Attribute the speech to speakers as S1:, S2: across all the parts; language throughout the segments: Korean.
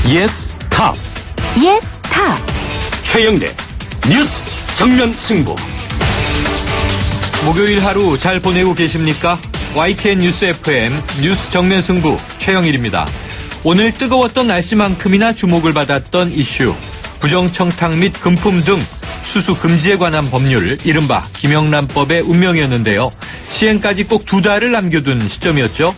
S1: 예스 탑.
S2: 예스 탑.
S1: 최영대 뉴스 정면 승부.
S3: 목요일 하루 잘 보내고 계십니까? YTN 뉴스 FM 뉴스 정면 승부 최영일입니다. 오늘 뜨거웠던 날씨만큼이나 주목을 받았던 이슈. 부정청탁 및 금품 등 수수 금지에 관한 법률, 이른바 김영란법의 운명이었는데요. 시행까지 꼭 2달을 남겨둔 시점이었죠.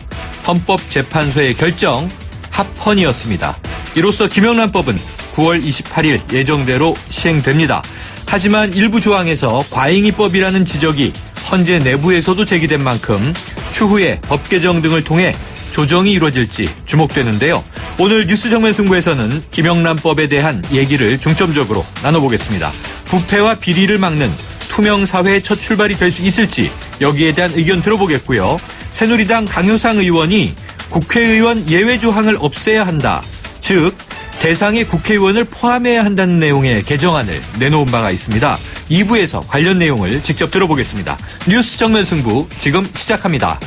S3: 헌법재판소의 결정, 합헌이었습니다. 이로써 김영란법은 9월 28일 예정대로 시행됩니다. 하지만 일부 조항에서 과잉이법이라는 지적이 헌재 내부에서도 제기된 만큼 추후에 법 개정 등을 통해 조정이 이루어질지 주목되는데요. 오늘 뉴스 정면 승부에서는 김영란법에 대한 얘기를 중점적으로 나눠보겠습니다. 부패와 비리를 막는 투명 사회의 첫 출발이 될 수 있을지 여기에 대한 의견 들어보겠고요. 새누리당 강효상 의원이 국회의원 예외 조항을 없애야 한다. 즉 대상에 국회의원을 포함해야 한다는 내용의 개정안을 내놓은 바가 있습니다. 2부에서 관련 내용을 직접 들어보겠습니다. 뉴스 정면 승부 지금 시작합니다.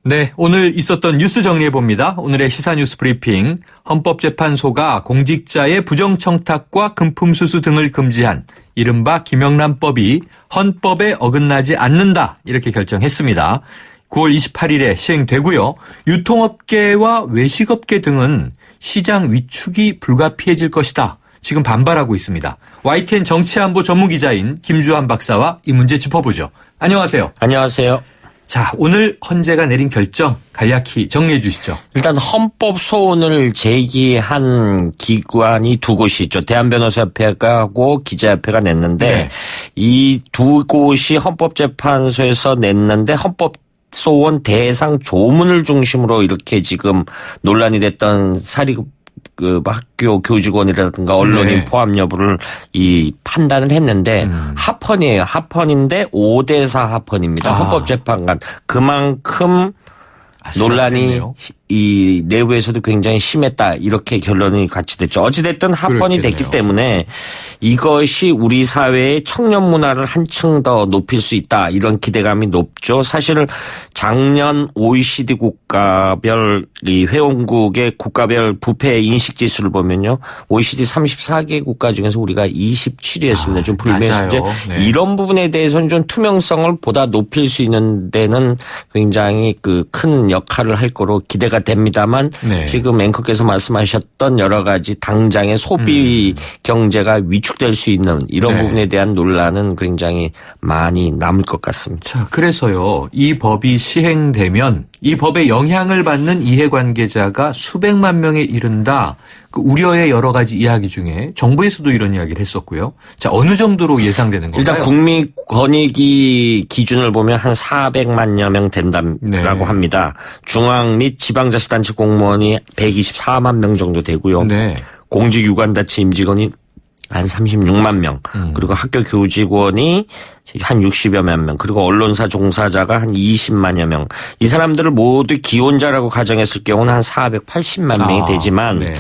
S3: 네, 오늘 있었던 뉴스 정리해봅니다. 오늘의 시사뉴스 브리핑. 헌법재판소가 공직자의 부정청탁과 금품수수 등을 금지한 이른바 김영란법이 헌법에 어긋나지 않는다, 이렇게 결정했습니다. 9월 28일에 시행되고요. 유통업계와 외식업계 등은 시장 위축이 불가피해질 것이다, 지금 반발하고 있습니다. YTN 정치안보 전문기자인 김주환 박사와 이 문제 짚어보죠. 안녕하세요.
S4: 안녕하세요.
S3: 자, 오늘 헌재가 내린 결정 간략히 정리해 주시죠.
S4: 일단 헌법 소원을 제기한 기관이 두 곳이 있죠. 대한변호사협회가 하고 기자협회가 냈는데
S3: 네.
S4: 이 두 곳이 헌법재판소에서 냈는데 헌법 소원 대상 조문을 중심으로 이렇게 지금 논란이 됐던 학교 교직원이라든가 언론인
S3: 네.
S4: 포함 여부를 판단을 했는데 합헌이에요. 합헌인데 5대4 합헌입니다. 헌법재판관. 그만큼 논란이 이 내부에서도 굉장히 심했다, 이렇게 결론이 같이 됐죠. 어찌됐든 합헌이 됐기 때문에 이것이 우리 사회의 청년 문화를 한층 더 높일 수 있다, 이런 기대감이 높죠. 사실 작년 OECD 국가별 이 회원국의 국가별 부패 인식 지수를 보면요, OECD 34개 국가 중에서 우리가 27위였습니다. 좀 불매했죠.
S3: 네.
S4: 이런 부분에 대해서는 좀 투명성을 보다 높일 수 있는 데는 굉장히 큰 역할을 할 거로 기대가 됩니다만
S3: 네.
S4: 지금 앵커께서 말씀하셨던 여러 가지 당장의 소비 경제가 위축될 수 있는 이런
S3: 네.
S4: 부분에 대한 논란은 굉장히 많이 남을 것 같습니다.
S3: 자, 그래서요, 이 법이 시행되면 이 법에 영향을 받는 이해관계자가 수백만 명에 이른다, 그 우려의 여러 가지 이야기 중에 정부에서도 이런 이야기를 했었고요. 자, 어느 정도로 예상되는 건가요?
S4: 일단 국민권익위 기준을 보면 한 400만여 명 된다라고
S3: 네.
S4: 합니다. 중앙 및 지방자치단체 공무원이 124만 명 정도 되고요.
S3: 네.
S4: 공직유관단체 임직원이 한 36만 명, 그리고 학교 교직원이 한 60여만 명, 그리고 언론사 종사자가 한 20만여 명. 이 사람들을 모두 기혼자라고 가정했을 경우는 한 480만 명이 되지만
S3: 네.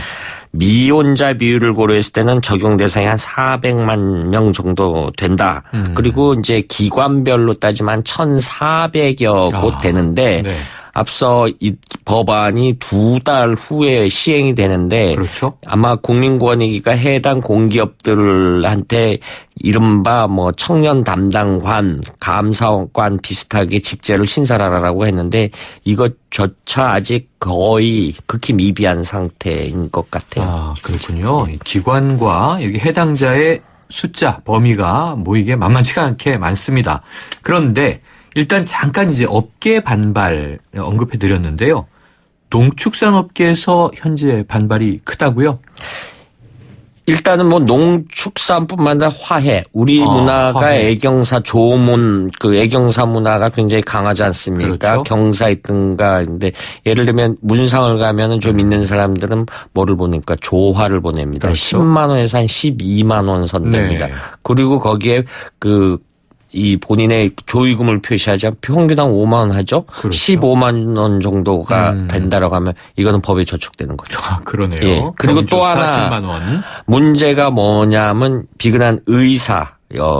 S4: 미혼자 비율을 고려했을 때는 적용 대상이 한 400만 명 정도 된다. 그리고 이제 기관별로 따지면 1,400여 곳 되는데
S3: 네.
S4: 앞서 이 법안이 2달 후에 시행이 되는데
S3: 그렇죠.
S4: 아마 국민권익위가 해당 공기업들한테 이른바 청년 담당관, 감사관 비슷하게 직제를 신설하라고 했는데 이것조차 아직 거의 극히 미비한 상태인 것 같아요.
S3: 아, 그렇군요. 기관과 여기 해당자의 숫자, 범위가 이게 만만치가 않게 많습니다. 그런데 일단 잠깐 이제 업계 반발 언급해 드렸는데요. 농축산업계에서 현재 반발이 크다고요?
S4: 일단은 농축산뿐만 아니라 화해, 우리 문화가
S3: 화해.
S4: 애경사 조문, 애경사 문화가 굉장히 강하지 않습니까?
S3: 그렇죠.
S4: 경사있든가. 근데 예를 들면 문상을 가면은 좀 있는 사람들은 뭐를 보니까 조화를 보냅니다.
S3: 그렇죠.
S4: 10만 원에서 한 12만 원 선대입니다.
S3: 네.
S4: 그리고 거기에 이 본인의 조의금을 표시하자 평균 한 5만 원 하죠.
S3: 그렇죠.
S4: 15만 원 정도가 된다라고 하면 이거는 법에 저촉되는 거죠.
S3: 아, 그러네요.
S4: 예. 그리고 또 하나
S3: 40만 원.
S4: 문제가 뭐냐면 비근한 의사,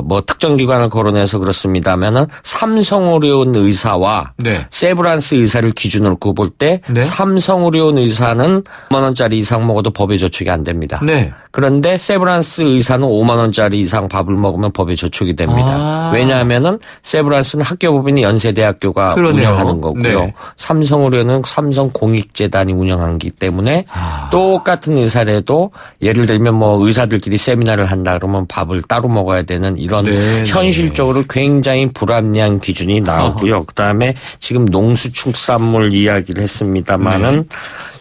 S4: 뭐 특정 기관을 거론해서 그렇습니다면은 삼성의료원 의사와
S3: 네.
S4: 세브란스 의사를 기준으로 꼽을 때
S3: 네.
S4: 삼성의료원 의사는 5만 원짜리 이상 먹어도 법에 저촉이 안 됩니다.
S3: 네.
S4: 그런데 세브란스 의사는 5만 원짜리 이상 밥을 먹으면 법에 저촉이 됩니다. 왜냐하면은 세브란스는 학교법인이 연세대학교가
S3: 그러네요.
S4: 운영하는 거고요.
S3: 네.
S4: 삼성의료는 삼성공익재단이 운영하기 때문에 똑같은 의사라도 예를 들면 뭐 의사들끼리 세미나를 한다 그러면 밥을 따로 먹어야 되는 이런
S3: 네,
S4: 현실적으로 굉장히 불합리한 기준이 나오고요. 그다음에 지금 농수축산물 이야기를 했습니다마는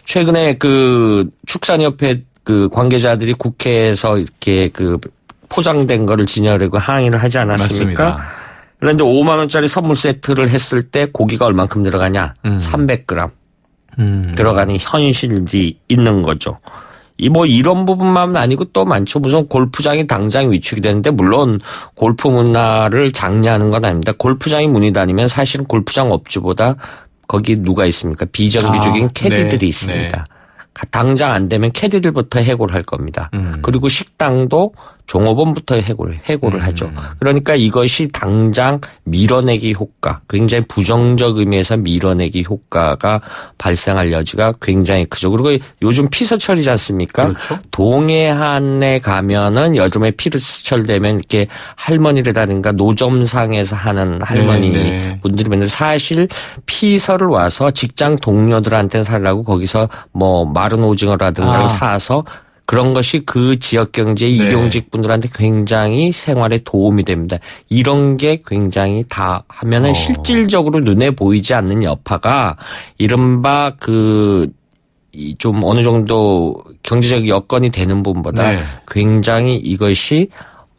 S4: 최근에 그 축산협회 그 관계자들이 국회에서 이렇게 그 포장된 거를 진열하고 항의를 하지 않았습니까?
S3: 맞습니다.
S4: 그런데 5만 원짜리 선물 세트를 했을 때 고기가 얼만큼 들어가냐? 300g 들어가는 현실이 있는 거죠. 뭐 이런 부분만 아니고 또 많죠. 무슨 골프장이 당장 위축이 되는데 물론 골프 문화를 장려하는 건 아닙니다. 골프장이 문이 닫으면 사실은 골프장 업주보다 거기 누가 있습니까? 비정규직인 캐디들이
S3: 네,
S4: 있습니다. 당장 안 되면 캐디들부터 해고를 할 겁니다. 그리고 식당도 종업원부터 해고를 하죠. 그러니까 이것이 당장 밀어내기 효과, 굉장히 부정적 의미에서 밀어내기 효과가 발생할 여지가 굉장히 크죠. 그리고 요즘 피서철이지 않습니까?
S3: 그렇죠.
S4: 동해안에 가면은 여름에 피서철 되면 이렇게 할머니들이라든가 노점상에서 하는 할머니
S3: 네.
S4: 분들이 있는데 사실 피서를 와서 직장 동료들한테 살라고 거기서 뭐 마른 오징어라든가 사서 그런 것이 그 지역 경제 일용직 분들한테 굉장히 생활에 도움이 됩니다. 이런 게 굉장히 다 하면은 실질적으로 눈에 보이지 않는 여파가 이른바 그 좀 어느 정도 경제적 여건이 되는 부분보다 굉장히 이것이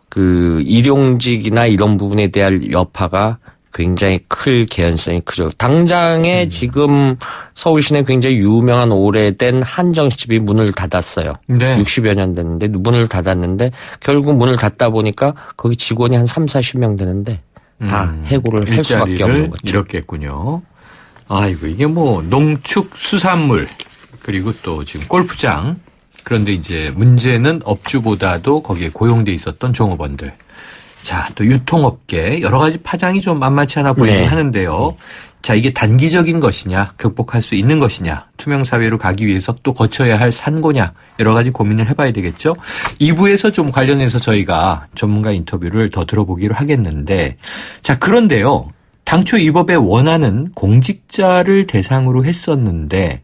S4: 그 일용직이나 이런 부분에 대한 여파가 굉장히 클 개연성이 크죠. 당장에 지금 서울 시내 굉장히 유명한 오래된 한정식집이 문을 닫았어요.
S3: 네.
S4: 60여 년 됐는데 문을 닫았는데 결국 문을 닫다 보니까 거기 직원이 한 30-40명 되는데 다 해고를 할 수밖에 없는 거죠.
S3: 이렇게 했군요. 아이고 이게 뭐 농축수산물 그리고 또 지금 골프장 그런데 이제 문제는 업주보다도 거기에 고용돼 있었던 종업원들. 자, 또 유통업계 여러 가지 파장이 좀 만만치 않아 보이긴 하는데요. 자, 이게 단기적인 것이냐, 극복할 수 있는 것이냐, 투명사회로 가기 위해서 또 거쳐야 할 산고냐, 여러 가지 고민을 해봐야 되겠죠. 2부에서 좀 관련해서 저희가 전문가 인터뷰를 더 들어보기로 하겠는데, 자, 그런데요. 당초 이 법의 원안은 공직자를 대상으로 했었는데,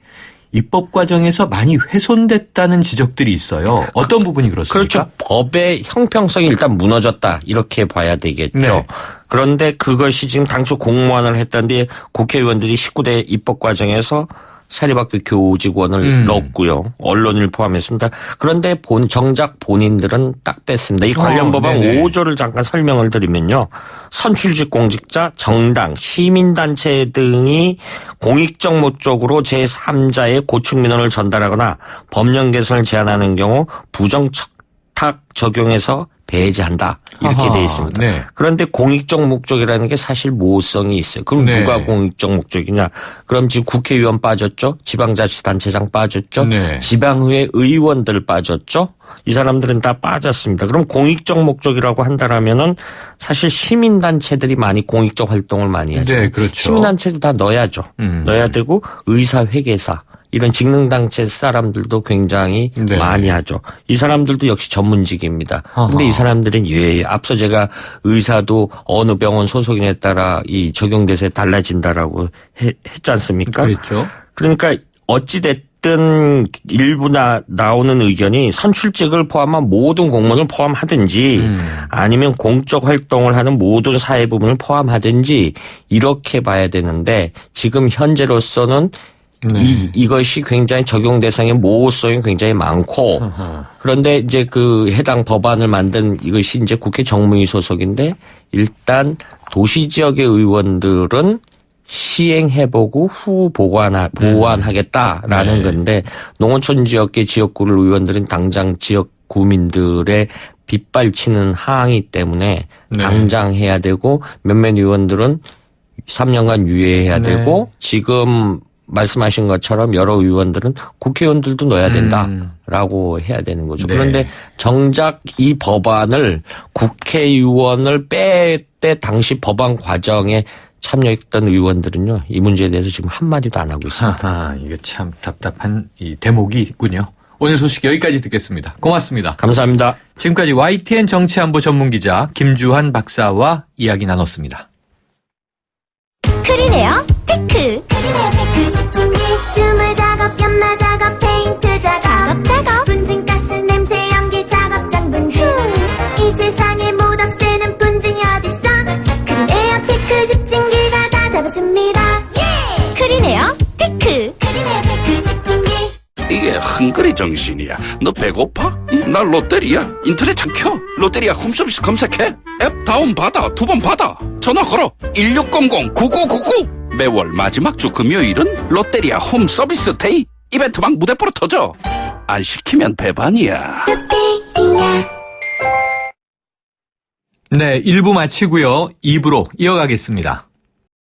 S3: 입법 과정에서 많이 훼손됐다는 지적들이 있어요. 어떤 부분이 그렇습니까?
S4: 그렇죠. 법의 형평성이 일단 무너졌다. 이렇게 봐야 되겠죠.
S3: 네.
S4: 그런데 그것이 지금 당초 공모안을 했던데 국회의원들이 19대 입법 과정에서 사립학교 교직원을 넣었고요. 언론을 포함했습니다. 그런데 정작 본인들은 딱 뺐습니다. 이 관련 법안 5조를 잠깐 설명을 드리면요. 선출직 공직자, 정당, 시민단체 등이 공익적 목적으로 제3자의 고충민원을 전달하거나 법령 개선을 제안하는 경우 부정척탁 적용해서 배제한다. 이렇게 돼 있습니다. 그런데 공익적 목적이라는 게 사실 모호성이 있어요. 그럼 누가 공익적 목적이냐. 그럼 지금 국회의원 빠졌죠. 지방자치단체장 빠졌죠. 지방의회 의원들 빠졌죠. 이 사람들은 다 빠졌습니다. 그럼 공익적 목적이라고 한다면은 사실 시민단체들이 많이 공익적 활동을 많이 하죠.
S3: 네, 그렇죠.
S4: 시민단체도 다 넣어야죠. 넣어야 되고 의사회계사. 이런 직능단체 사람들도 굉장히 많이 하죠. 이 사람들도 역시 전문직입니다. 그런데 이 사람들은 앞서 제가 의사도 어느 병원 소속인에 따라 이 적용돼서 달라진다라고 했지 않습니까?
S3: 그렇죠.
S4: 그러니까 어찌됐든 일부 나오는 의견이 선출직을 포함한 모든 공무원을 포함하든지 아니면 공적 활동을 하는 모든 사회 부문을 포함하든지 이렇게 봐야 되는데 지금 현재로서는 이것이 굉장히 적용 대상의 모호성이 굉장히 많고 그런데 이제 그 해당 법안을 만든 이것이 이제 국회 정무위 소속인데 일단 도시 지역의 의원들은 시행해보고 후 보완하겠다라는 건데 농어촌 지역의 지역구를 의원들은 당장 지역 구민들의 빗발치는 항의 때문에 당장 해야 되고 몇몇 의원들은 3년간 유예해야 되고 지금 말씀하신 것처럼 여러 의원들은 국회의원들도 넣어야 된다라고 해야 되는 거죠.
S3: 네.
S4: 그런데 정작 이 법안을 국회의원을 뺄 때 당시 법안 과정에 참여했던 의원들은요, 이 문제에 대해서 지금 한마디도 안 하고 있습니다.
S3: 하하, 이게 참 답답한 이 대목이 있군요. 오늘 소식 여기까지 듣겠습니다. 고맙습니다.
S4: 감사합니다.
S3: 지금까지 YTN 정치안보 전문기자 김주환 박사와 이야기 나눴습니다.
S2: 크리네어 테크. 크리네어 테크 집중기. 주물 작업, 연마 작업, 페인트 작업. 분진가스 냄새 연기 작업장 분진. 이 세상에 못 없애는 분진이 어딨어. 크리네어 테크 집중기가 다 잡아줍니다. 예! 크리네어 테크. 크리네어 테크 집중기.
S5: 이게 헝그리 정신이야. 너 배고파? 나 롯데리아. 인터넷 창 켜. 롯데리아 홈서비스 검색해. 앱 다운받아. 2번 받아. 전화 걸어. 1600-9999. 매월 마지막 주 금요일은 롯데리아 홈서비스 데이. 이벤트 막 무대뽀로 터져. 안 시키면 배반이야.
S2: 롯데리아.
S3: 네, 1부 마치고요. 2부로 이어가겠습니다.